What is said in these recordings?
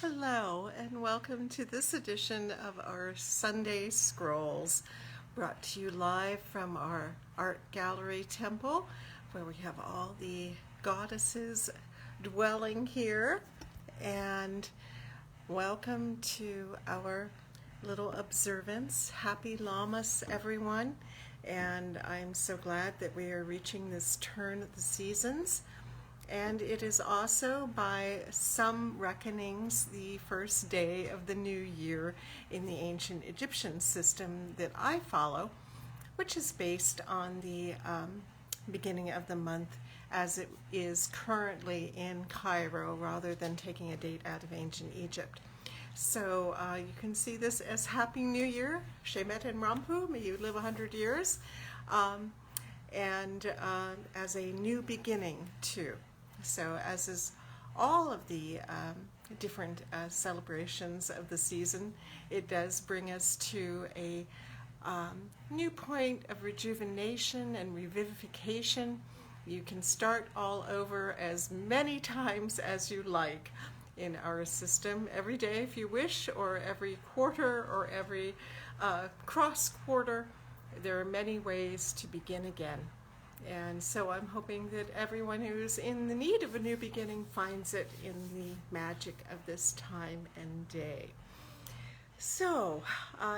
Hello, and welcome to this edition of our Sunday Scrolls, brought to you live from our art gallery temple, where we have all the goddesses dwelling here. And welcome to our little observance. Happy Lammas, everyone. And I'm so glad that we are reaching this turn of the seasons. And it is also, by some reckonings, the first day of the new year in the ancient Egyptian system that I follow, which is based on the beginning of the month as it is currently in Cairo, rather than taking a date out of ancient Egypt. So you can see this as Happy New Year, Shemet and Rampu, may you live 100 years, and as a new beginning too. So as is all of the different celebrations of the season, it does bring us to a new point of rejuvenation and revivification. You can start all over as many times as you like in our system, every day if you wish, or every quarter, or every cross quarter. There are many ways to begin again. And so I'm hoping that everyone who's in the need of a new beginning finds it in the magic of this time and day. So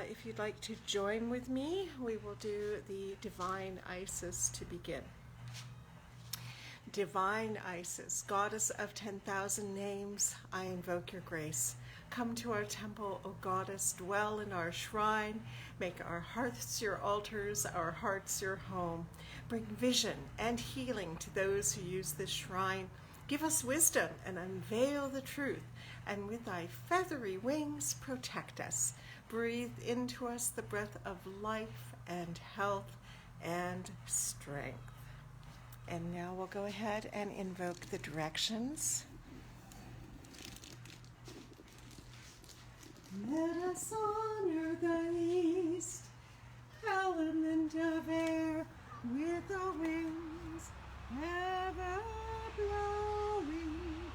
if you'd like to join with me, we will do the Divine Isis to begin. Divine Isis, goddess of 10,000 names, I invoke your grace. Come to our temple, O goddess, dwell in our shrine, make our hearths your altars, our hearts your home. Bring vision and healing to those who use this shrine. Give us wisdom and unveil the truth, and with thy feathery wings protect us. Breathe into us the breath of life and health and strength. And now we'll go ahead and invoke the directions. Let us honor the east, element of air, with the winds ever blowing.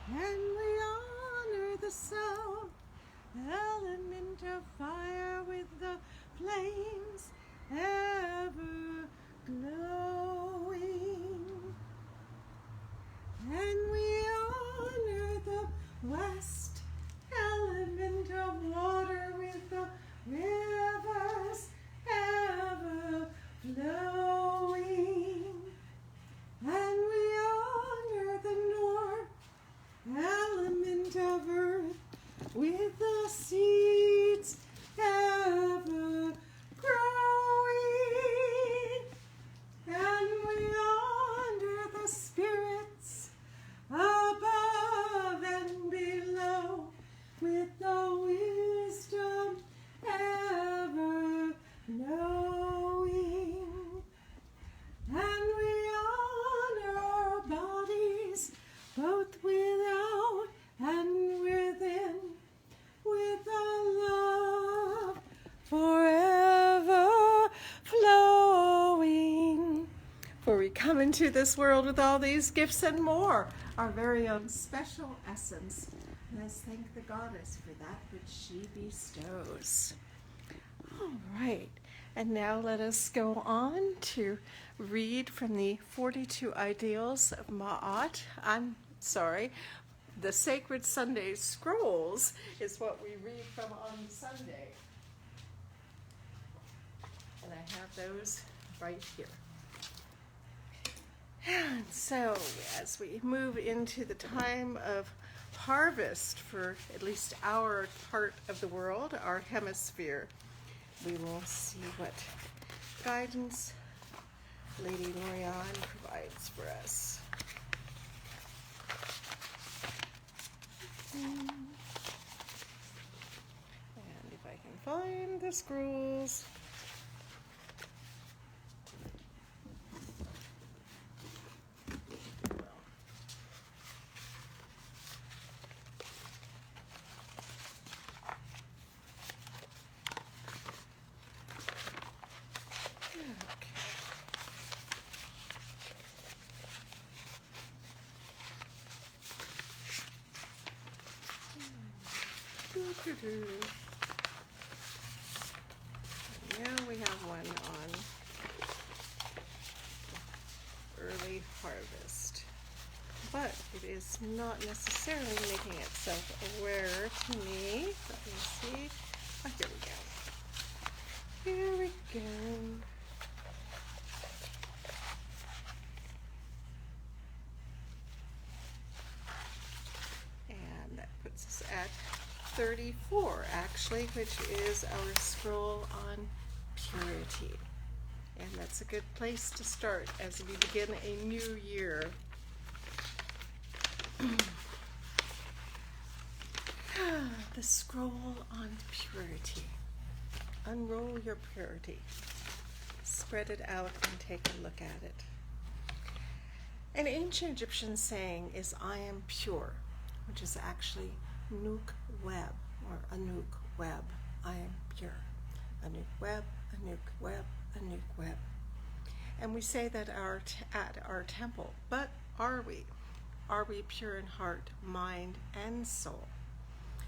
And we honor the south, element of fire, with the flames ever glowing. And we honor the west, element of water, with the rivers ever flowing. And we honor the north, element of earth, with the seeds ever growing. And we honor the spirits above and below, with the wisdom ever knowing. And we honor our bodies, both without and within, with a love forever flowing. For we come into this world with all these gifts and more, our very own special essence. Let's thank the goddess for that which she bestows. All right, and now let us go on to read from the 42 Ideals of Ma'at. The Sacred Sunday Scrolls is what we read from on Sunday. And I have those right here. And so, as we move into the time of harvest for at least our part of the world, our hemisphere, we will see what guidance Lady Lorianne provides for us. And if I can find the scrolls. Doo-doo. Now we have one on early harvest, but it is not necessarily making itself aware to me. Let me see. Oh, here we go. Here we go. And that puts us at 34, actually, which is our scroll on purity. And that's a good place to start as we begin a new year. The scroll on purity. Unroll your purity. Spread it out and take a look at it. An ancient Egyptian saying is, I am pure, which is actually Nuk Web, or Anuk Web. I am pure. Anuk Web, Anuk Web, Anuk Web. And we say that at our temple, but are we? Are we pure in heart, mind, and soul?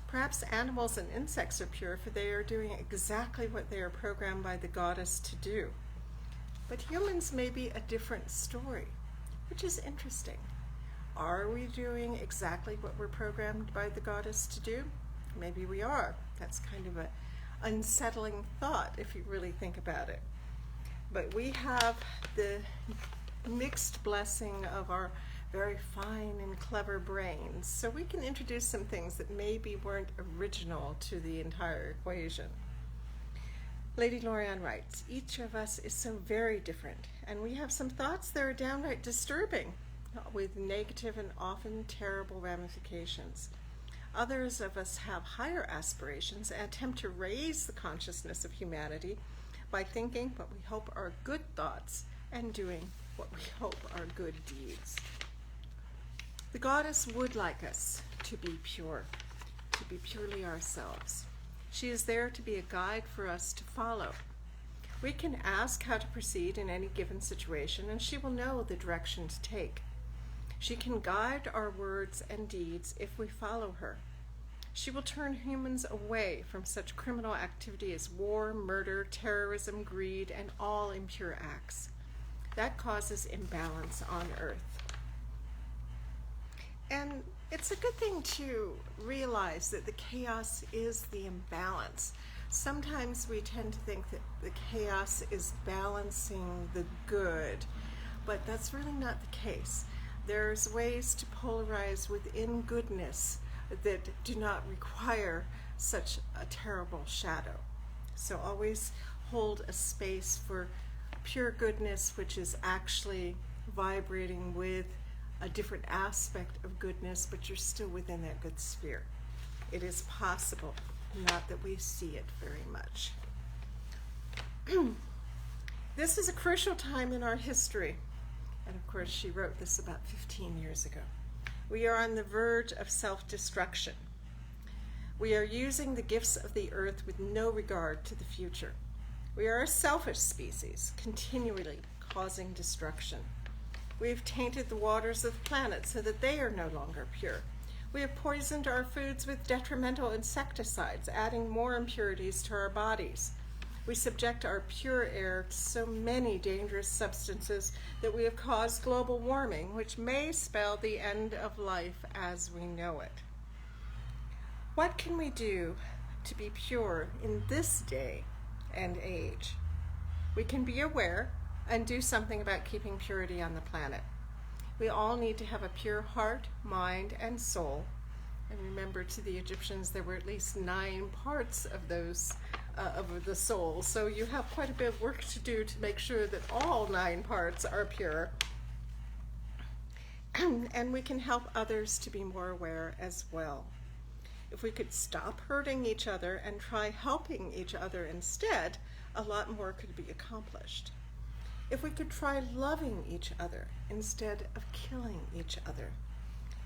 Perhaps animals and insects are pure, for they are doing exactly what they are programmed by the goddess to do. But humans may be a different story, which is interesting. Are we doing exactly what we're programmed by the goddess to do? Maybe we are. That's kind of an unsettling thought if you really think about it. But we have the mixed blessing of our very fine and clever brains, so we can introduce some things that maybe weren't original to the entire equation. Lady Lorianne writes, each of us is so very different, and we have some thoughts that are downright disturbing, with negative and often terrible ramifications. Others of us have higher aspirations and attempt to raise the consciousness of humanity by thinking what we hope are good thoughts and doing what we hope are good deeds. The goddess would like us to be pure, to be purely ourselves. She is there to be a guide for us to follow. We can ask how to proceed in any given situation, and she will know the direction to take. She can guide our words and deeds if we follow her. She will turn humans away from such criminal activity as war, murder, terrorism, greed, and all impure acts. That causes imbalance on earth. And it's a good thing to realize that the chaos is the imbalance. Sometimes we tend to think that the chaos is balancing the good, but that's really not the case. There's ways to polarize within goodness that do not require such a terrible shadow. So always hold a space for pure goodness, which is actually vibrating with a different aspect of goodness, but you're still within that good sphere. It is possible, not that we see it very much. This is a crucial time in our history. And of course, she wrote this about 15 years ago. We are on the verge of self-destruction. We are using the gifts of the earth with no regard to the future. We are a selfish species, continually causing destruction. We have tainted the waters of the planet so that they are no longer pure. We have poisoned our foods with detrimental insecticides, adding more impurities to our bodies. We subject our pure air to so many dangerous substances that we have caused global warming, which may spell the end of life as we know it. What can we do to be pure in this day and age? We can be aware and do something about keeping purity on the planet. We all need to have a pure heart, mind, and soul. And remember, to the Egyptians, there were at least 9 parts of those of the soul. So you have quite a bit of work to do to make sure that all 9 parts are pure. And we can help others to be more aware as well. If we could stop hurting each other and try helping each other instead, a lot more could be accomplished. If we could try loving each other instead of killing each other.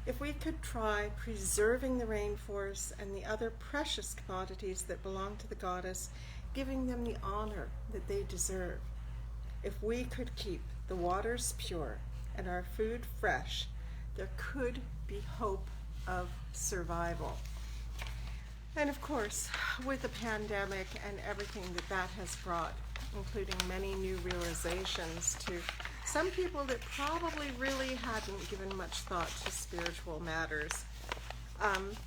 If we could try preserving the rainforests and the other precious commodities that belong to the goddess, giving them the honor that they deserve. If we could keep the waters pure and our food fresh, there could be hope of survival. And of course, with the pandemic and everything that that has brought, including many new realizations to some people that probably really hadn't given much thought to spiritual matters,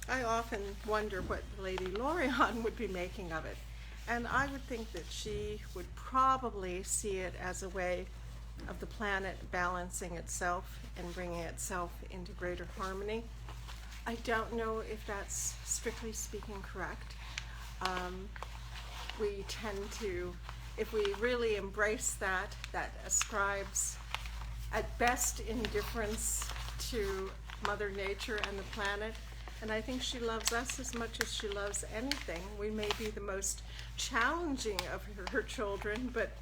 I often wonder what Lady Lorion would be making of it. And I would think that she would probably see it as a way of the planet balancing itself and bringing itself into greater harmony. I don't know if that's strictly speaking correct. We tend to, if we really embrace that, that ascribes at best indifference to Mother Nature and the planet. And I think she loves us as much as she loves anything. We may be the most challenging of her children, but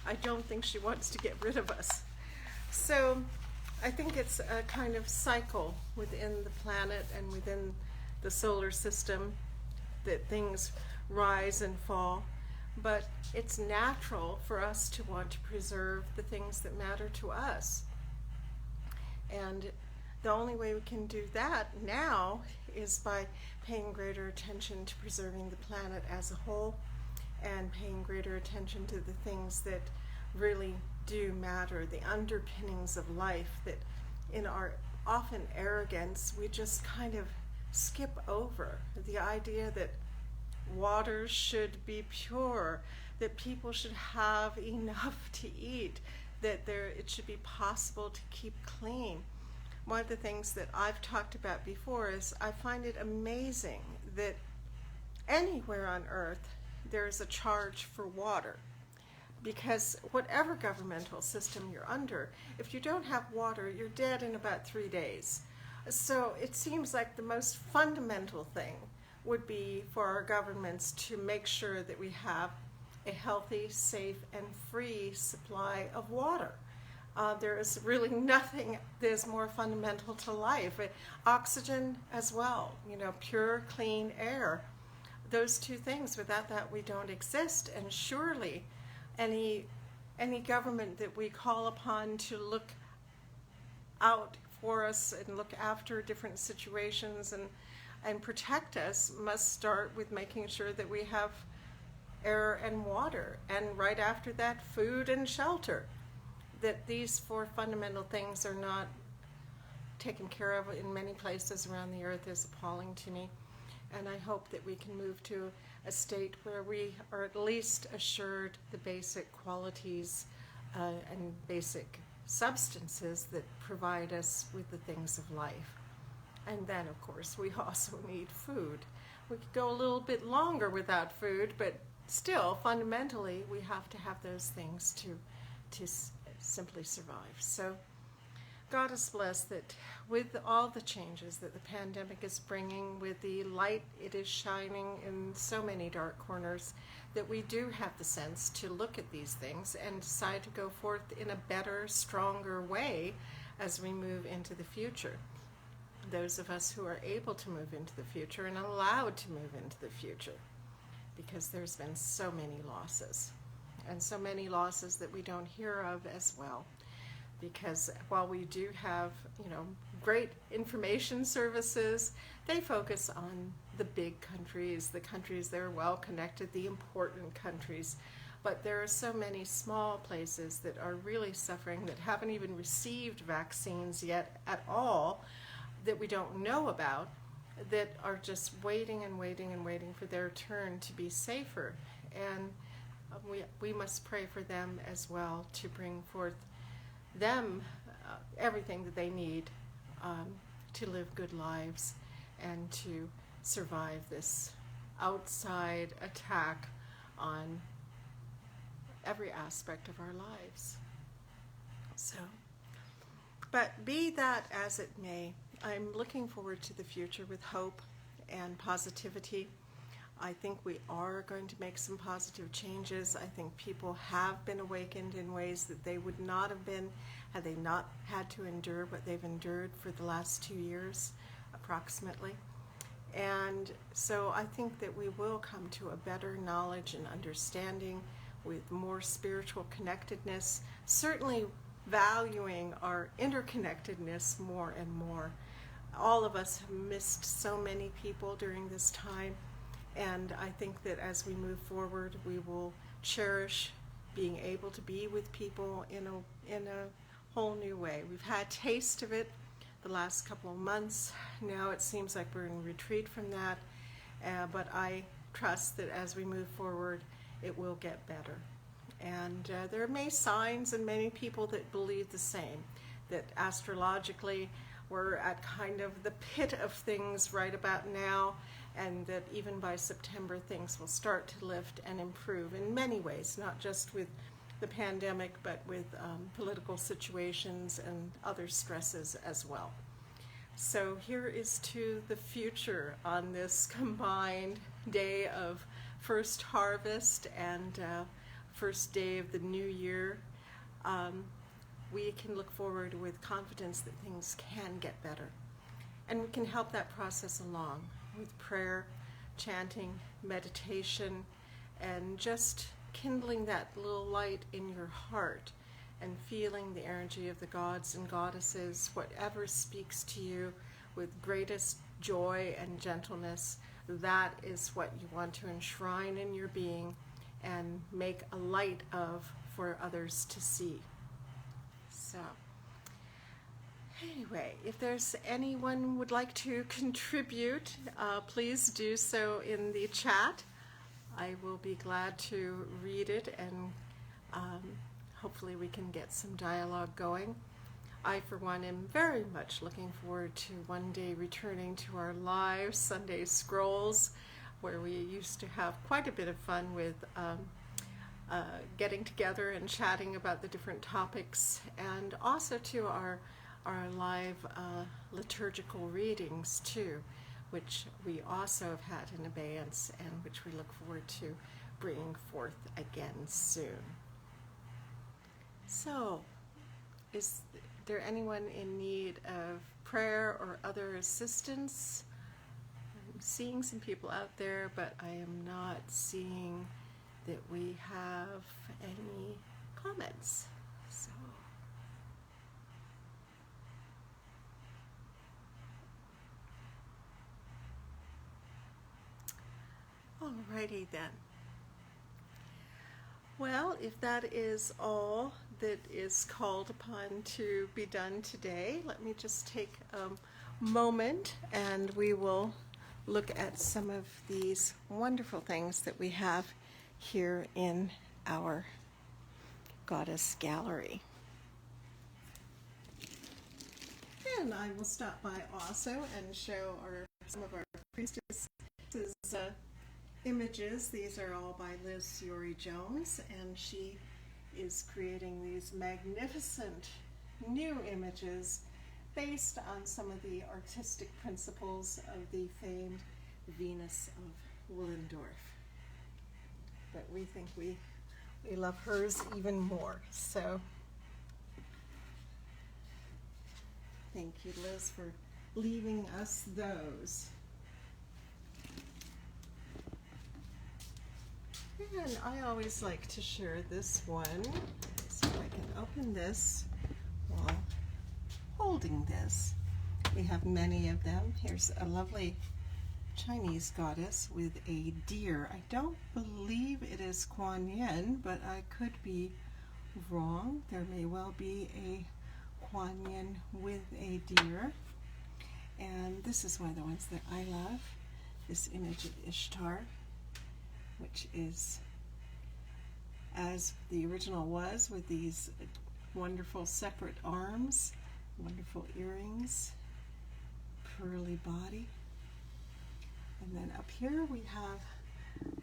I don't think she wants to get rid of us. So I think it's a kind of cycle within the planet and within the solar system that things rise and fall. But it's natural for us to want to preserve the things that matter to us. And the only way we can do that now is by paying greater attention to preserving the planet as a whole and paying greater attention to the things that really do matter, the underpinnings of life that in our often arrogance we just kind of skip over. The idea that water should be pure, that people should have enough to eat, that it should be possible to keep clean. One of the things that I've talked about before is I find it amazing that anywhere on earth there is a charge for water, because whatever governmental system you're under, if you don't have water, you're dead in about 3 days. So it seems like the most fundamental thing would be for our governments to make sure that we have a healthy, safe, and free supply of water. There is really nothing that is more fundamental to life. Oxygen as well, pure, clean air. Those two things, without that we don't exist. And surely any government that we call upon to look out for us and look after different situations and protect us must start with making sure that we have air and water, and right after that, food and shelter. That these four fundamental things are not taken care of in many places around the earth is appalling to me. And I hope that we can move to a state where we are at least assured the basic qualities and basic substances that provide us with the things of life. And then, of course, we also need food. We could go a little bit longer without food, but still, fundamentally, we have to have those things to simply survive. So God is blessed that with all the changes that the pandemic is bringing, with the light it is shining in so many dark corners, that we do have the sense to look at these things and decide to go forth in a better, stronger way as we move into the future. Those of us who are able to move into the future and allowed to move into the future, because there's been so many losses, and so many losses that we don't hear of as well. Because while we do have, great information services, they focus on the big countries, the countries that are well connected, the important countries. But there are so many small places that are really suffering, that haven't even received vaccines yet at all, that we don't know about, that are just waiting and waiting and waiting for their turn to be safer. And we must pray for them as well, to bring forth them everything that they need to live good lives and to survive this outside attack on every aspect of our lives. So, but be that as it may, I'm looking forward to the future with hope and positivity. I think we are going to make some positive changes. I think people have been awakened in ways that they would not have been had they not had to endure what they've endured for the last 2 years, approximately. And so I think that we will come to a better knowledge and understanding with more spiritual connectedness, certainly valuing our interconnectedness more and more. All of us have missed so many people during this time, And I think that as we move forward, we will cherish being able to be with people in a whole new way. We've had taste of it the last couple of months. Now it seems like we're in retreat from that, but I trust that as we move forward, it will get better. And there are many signs and many people that believe the same, that astrologically we're at kind of the pit of things right about now, and that even by September things will start to lift and improve in many ways, not just with the pandemic, but with political situations and other stresses as well. So here is to the future on this combined day of first harvest and first day of the new year. We can look forward with confidence that things can get better. And we can help that process along with prayer, chanting, meditation, and just kindling that little light in your heart and feeling the energy of the gods and goddesses, whatever speaks to you with greatest joy and gentleness. That is what you want to enshrine in your being and make a light of for others to see. So anyway, if there's anyone would like to contribute, please do so in the chat. I will be glad to read it, and hopefully we can get some dialogue going. I, for one, am very much looking forward to one day returning to our live Sunday scrolls, where we used to have quite a bit of fun with getting together and chatting about the different topics, and also to our live liturgical readings too, which we also have had in abeyance and which we look forward to bringing forth again soon. So, is there anyone in need of prayer or other assistance? I'm seeing some people out there, but I am not seeing that we have any comments. So, alrighty then. Well, if that is all that is called upon to be done today, let me just take a moment and we will look at some of these wonderful things that we have here in our Goddess Gallery. And I will stop by also and show some of our priestesses images. These are all by Liz Yorey Jones, and she is creating these magnificent new images based on some of the artistic principles of the famed Venus of Willendorf. But we think we love hers even more. So thank you, Liz, for leaving us those. And I always like to share this one. So if I can open this while holding this. We have many of them. Here's a lovely Chinese goddess with a deer. I don't believe it is Kuan Yin, but I could be wrong. There may well be a Kuan Yin with a deer. And this is one of the ones that I love, this image of Ishtar, which is as the original was, with these wonderful separate arms, wonderful earrings, pearly body. And then up here we have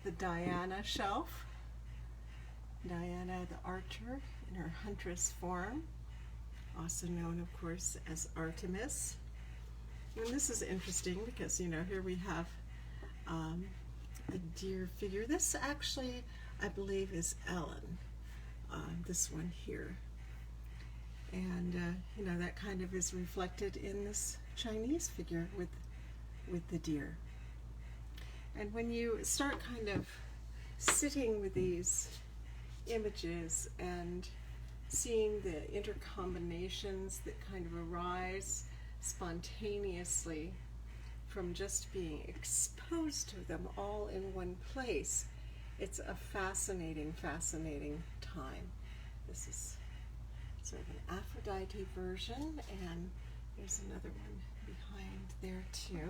the Diana shelf. Diana the archer in her huntress form, also known of course as Artemis. And this is interesting because, you know, here we have a deer figure. This actually, I believe, is Ellen, this one here. And, you know, that kind of is reflected in this Chinese figure with the deer. And when you start kind of sitting with these images and seeing the intercombinations that kind of arise spontaneously from just being exposed to them all in one place. It's a fascinating, fascinating time. This is sort of an Aphrodite version, and there's another one behind there too.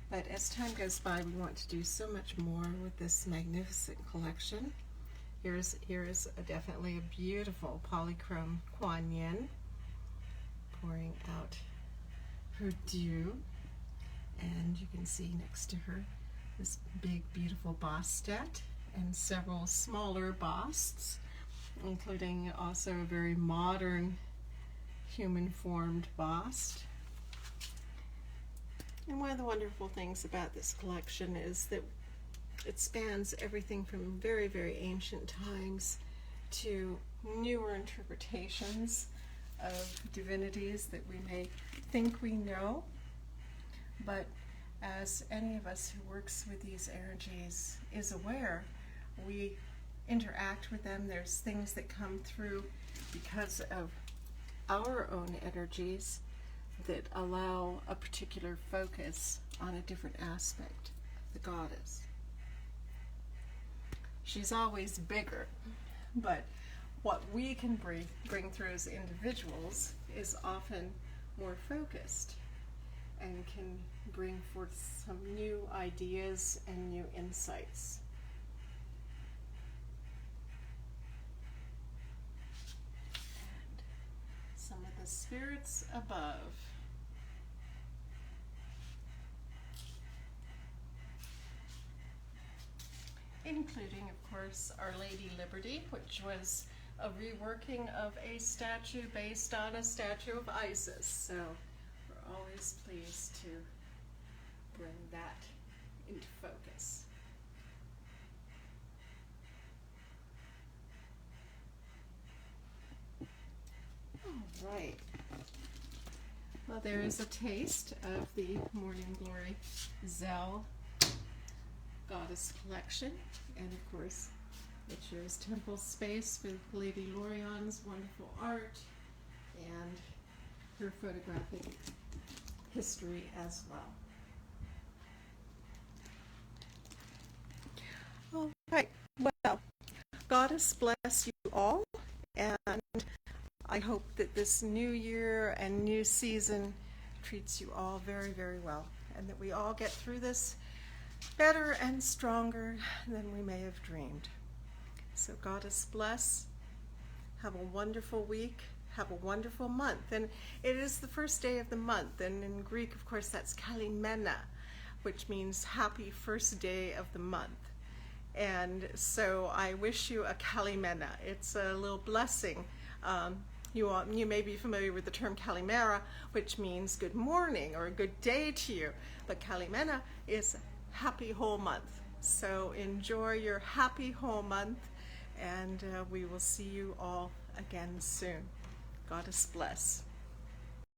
But as time goes by, we want to do so much more with this magnificent collection. Here is definitely a beautiful polychrome Kuan Yin pouring out her dew, and you can see next to her this big beautiful Bastet and several smaller Basts, including also a very modern human formed Bast. And one of the wonderful things about this collection is that it spans everything from very, very ancient times to newer interpretations of divinities that we may think we know. But as any of us who works with these energies is aware, we interact with them. There's things that come through because of our own energies that allow a particular focus on a different aspect of the goddess. She's always bigger, but what we can bring through as individuals is often more focused and can bring forth some new ideas and new insights. And some of the spirits above. Including, of course, Our Lady Liberty, which was a reworking of a statue based on a statue of Isis. So we're always pleased to bring that into focus. All right. Well, there is a taste of the Morning Glory Zell Goddess Collection, and of course it shares temple space with Lady Lorion's wonderful art and her photographic history as well. All right, well, Goddess bless you all, and I hope that this new year and new season treats you all very, very well, and that we all get through this better and stronger than we may have dreamed. So Goddess bless. Have a wonderful week. Have a wonderful month. And it is the first day of the month. And in Greek, of course, that's Kalimena, which means happy first day of the month. And so I wish you a Kalimena. It's a little blessing. You may be familiar with the term Kalimera, which means good morning or good day to you. But Kalimena is happy whole month. So enjoy your happy whole month, and we will see you all again soon. Goddess bless.